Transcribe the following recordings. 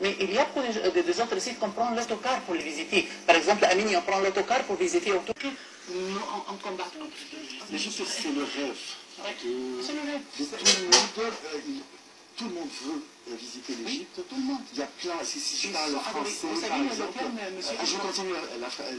Mais il y a beaucoup des autres sites qu'on prend l'autocar pour les visiter. Par exemple, à Mini, on prend l'autocar pour visiter en Turquie. On combat contre l'Égypte, c'est le rêve. C'est le rêve. Tout le monde veut visiter l'Égypte. Tout le monde. Il y a plein, si je parle français, par exemple, je continue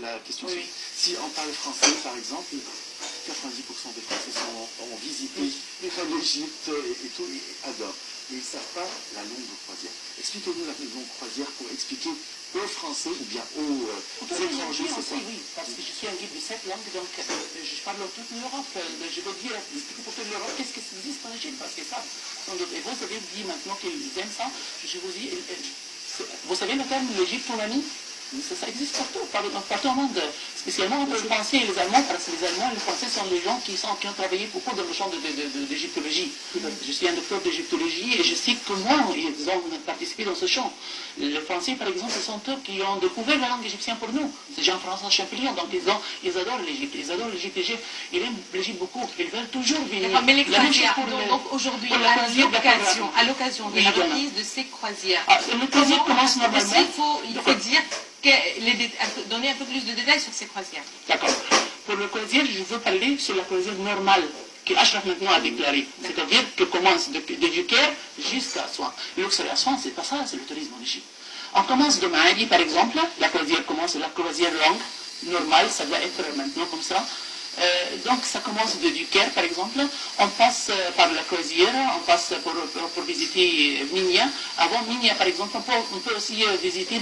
la question. Oui. Si on parle français, par exemple, 90% des Français ont visité l'Égypte et tout, ils adorent. Mais ils ne savent pas la longue croisière. Expliquez-nous la longue croisière pour expliquer aux Français ou bien aux étrangers. Oui, parce que je suis un guide de 7 langues, donc je parle toute l'Europe. Je veux dire, expliquer pour toute l'Europe qu'est-ce qui existe en Égypte, parce que ça, et vous avez dit maintenant qu'ils aiment ça, je vous dis, vous savez le terme l'Égypte ton ami? Ça existe partout au monde, spécialement entre les Français et les Allemands, parce que les Allemands et les Français sont les gens qui ont travaillé beaucoup dans le champ d'égyptologie. Je suis un docteur d'égyptologie et je sais comment ils ont participé dans ce champ. Les Français, par exemple, sont eux qui ont découvert la langue égyptienne pour nous. C'est Jean-François Champollion, donc ils adorent l'Égypte. Ils adorent l'Égypte. Ils aiment l'Égypte beaucoup. Ils veulent toujours venir. Mais les croisières, donc aujourd'hui, à l'occasion de la reprise de ces croisières, le croisière commence normalement. Il faut dire donner un peu plus de détails sur ces croisières. D'accord. Pour le croisière, je veux parler sur la croisière normale que Ashraf maintenant a déclarée. C'est-à-dire que commence du Caire jusqu'à Aswan. Luxor et Aswan, c'est pas ça, c'est le tourisme en Égypte. On commence de Maadi, par exemple. La croisière commence, la croisière longue, normale, ça doit être maintenant comme ça. Donc ça commence du Caire, par exemple. On passe par la croisière, on passe pour visiter Minya. Avant Minya, par exemple, on peut aussi visiter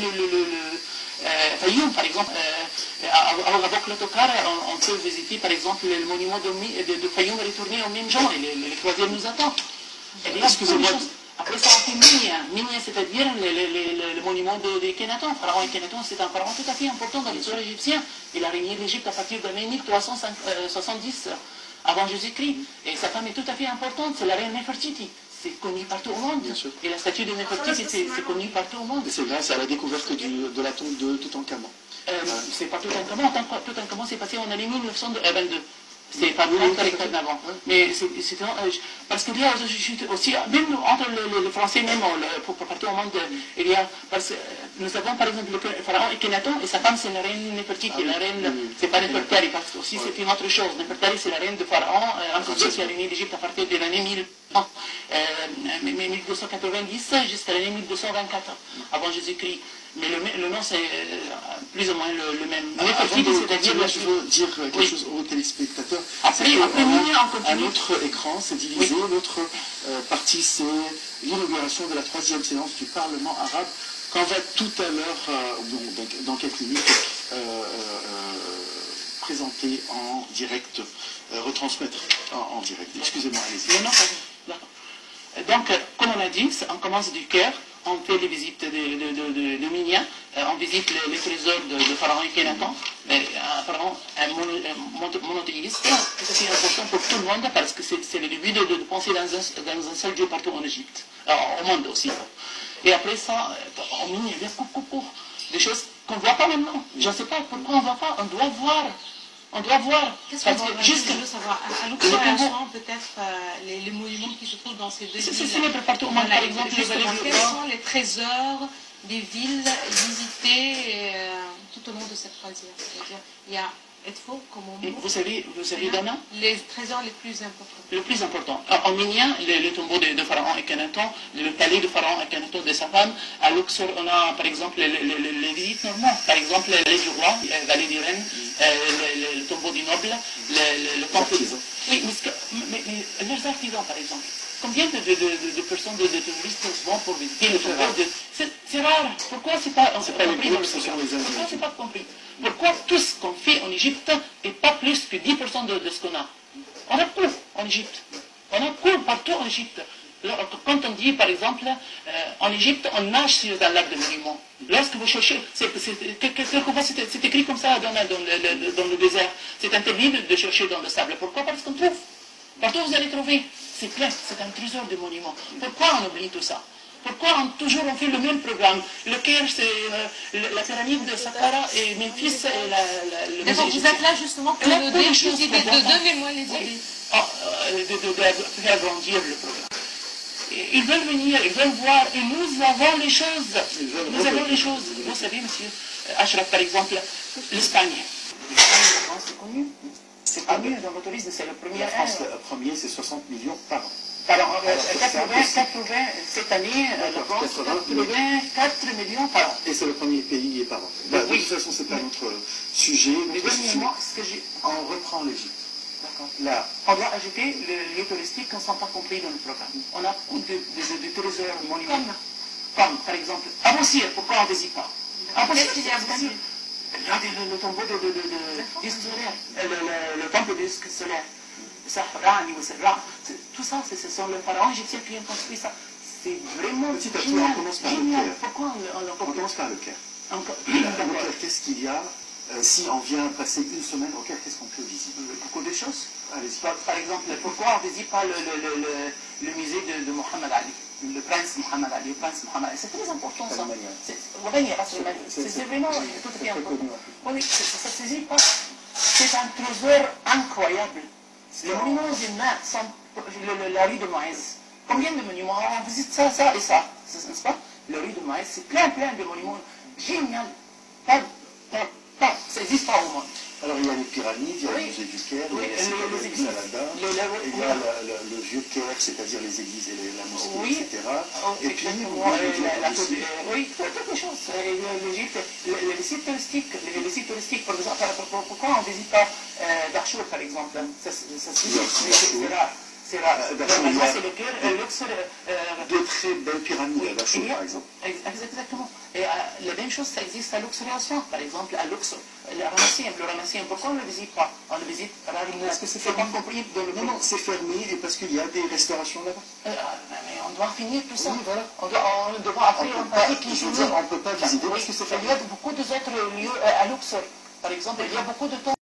Fayoum, par exemple. Avec l'autocar, on peut visiter, par exemple, le monument de Fayoum retourné au même genre, et les croisières nous attendent. Excusez-moi. Après ça, on fait Minya, c'est-à-dire le monument de Akhenaton. Pharaon Akhenaton, c'est un pharaon tout à fait important dans l'histoire égyptienne. Il a régné l'Égypte à partir de l'année 1370 avant Jésus-Christ. Et sa femme est tout à fait importante, c'est la reine Nefertiti. C'est connu partout au monde. Bien sûr. Et la statue de Nefertiti, c'est connu partout au monde. C'est grâce à la découverte de la tombe de Toutankhamon. C'est pas Toutankhamon. Toutankhamon, c'est passé en année 1922. C'est pas très d'avant. Mais c'est parce qu'il y a aussi, même entre les Français, même partout au monde, il y a, parce que nous avons par exemple le pharaon Akhenaton et sa femme c'est la reine Nefertiti. La reine, c'est pas Nefertari, parce que aussi c'est une autre chose. Nefertari c'est la reine de pharaon, qui a régné l'Égypte à partir de l'année 1290 jusqu'à l'année 1224 avant Jésus-Christ. Mais le nom, c'est plus ou moins le même. C'est-à-dire, je veux dire quelque chose aux téléspectateurs. Après, un autre écran, c'est divisé. L'autre partie, c'est l'inauguration de la 3e séance du Parlement arabe, qu'on va tout à l'heure, dans quelques minutes, présenter en direct, retransmettre en direct. Excusez-moi, allez-y. Non, donc, comme on a dit, on commence du Caire. On fait les visites de Minya, on visite les trésors de Pharaon Akhenaton, un pharaon monothéiste, c'est important pour tout le monde parce que c'est le but de penser dans un seul Dieu partout en Égypte, au monde aussi. Et après ça, en Minya, il y a des choses qu'on ne voit pas maintenant. Je ne sais pas pourquoi on ne voit pas, on doit voir. On doit voir. Qu'est-ce qu'on doit juste savoir? À Luxor et Aswan, peut-être les monuments qui se trouvent dans ces deux villes. C'est célèbre partout au monde, par exemple. Quels sont les trésors des villes visitées tout au long de cette croisière? C'est-à-dire, il y a Edfo, comme on dit. Vous savez, Dana? Les trésors les plus importants. Le plus important. En Minya, le tombeau de Pharaon Akhenaton, le palais de Pharaon Akhenaton de sa femme. À Luxor, on a par exemple les visites normales. Par exemple, les du roi, la vallée des reines, le tombeau du noble, le temple. Oui, mais leurs artisans, par exemple. Combien de personnes, de touristes vont pour visiter le tombeau de... C'est rare. Pourquoi c'est pas compris dans le programme? Pourquoi c'est pas compris? Pourquoi tout ce qu'on fait en Égypte n'est pas plus que 10% de ce qu'on a? On a cours en Égypte. On a cours partout en Égypte. Quand on dit, par exemple, en Égypte, on nage sur un lac de monuments. Lorsque vous cherchez, c'est écrit comme ça dans le désert. C'est interdit de chercher dans le sable. Pourquoi? Parce qu'on trouve. Partout vous allez trouver. C'est plein, c'est un trésor de monuments. Pourquoi on oublie tout ça? Pourquoi on fait le même programme? Le Caire, c'est la pyramide de Saqqara et Memphis et le musée égyptien. Vous êtes là justement pour nous donner de moi les idées. De faire grandir le programme. Ils veulent venir, ils veulent voir, et nous avons les choses. Nous avons les choses. Vous savez, monsieur Achraf, par exemple, l'Espagne. L'Espagne, c'est connu. C'est connu dans le tourisme, c'est le premier. La France, le premier, c'est 60 millions par an. Alors, 80, cette année, la France, 84 millions par an. Et c'est le premier pays par an. De toute façon, c'est pas notre sujet. On reprend l'Égypte. Là, on doit ajouter les lieux touristiques qui ne sont pas compris dans le programme. On a beaucoup de trésors monuments. Comme, par exemple, Abou Sir, pourquoi on ne visite pas? Qu'est-ce qu'il y a à Abou Sir? Il y a le tombeau le temple du solaire. Sahrani ou Serra. Tout ça, ce sont les pharaons égyptiens qui ont construit ça. C'est vraiment petit à petit, on commence par le Caire. Pourquoi on commence par le Caire. Le Caire, qu'est-ce qu'il y a? Si on vient passer une semaine au Caire, qu'est-ce qu'on peut visiter? Beaucoup de choses. Par exemple, pourquoi on ne visite pas le musée de Mohamed Ali, le prince Mohamed Ali, c'est très important ça. C'est vraiment tout à fait important. Oui, ça ne saisit pas. C'est un trésor incroyable. Les monuments humains sont la rue de Moïse. Combien de monuments? On visite ça et ça, n'est-ce pas? La rue de Moïse, c'est plein de monuments. Génial. Ça n'existe pas au monde. Alors il y a les pyramides, il y a le musée du Caire, il y a les églises, il y a le vieux Caire, c'est-à-dire les églises et la mosquée, etc. Et puis oui, toutes les choses. L'Égypte, les sites touristiques, par exemple, pourquoi on ne visite pas Darchour, par exemple? C'est rare. C'est le Caire, Luxor. De très belles pyramides à Darchour, par exemple. Exactement. Et la même chose, ça existe à Luxor et à Aswan, par exemple, à Luxor. Le Ramassien, pourquoi on ne le visite pas? On le visite rarement. Est-ce que c'est fermé? Non, c'est fermé et parce qu'il y a des restaurations là-bas. Mais on doit finir tout ça. Oui, voilà. On doit après on ne peut pas visiter parce que c'est fermé. Il y a beaucoup d'autres lieux à Luxor. Par exemple, il y a beaucoup de temps.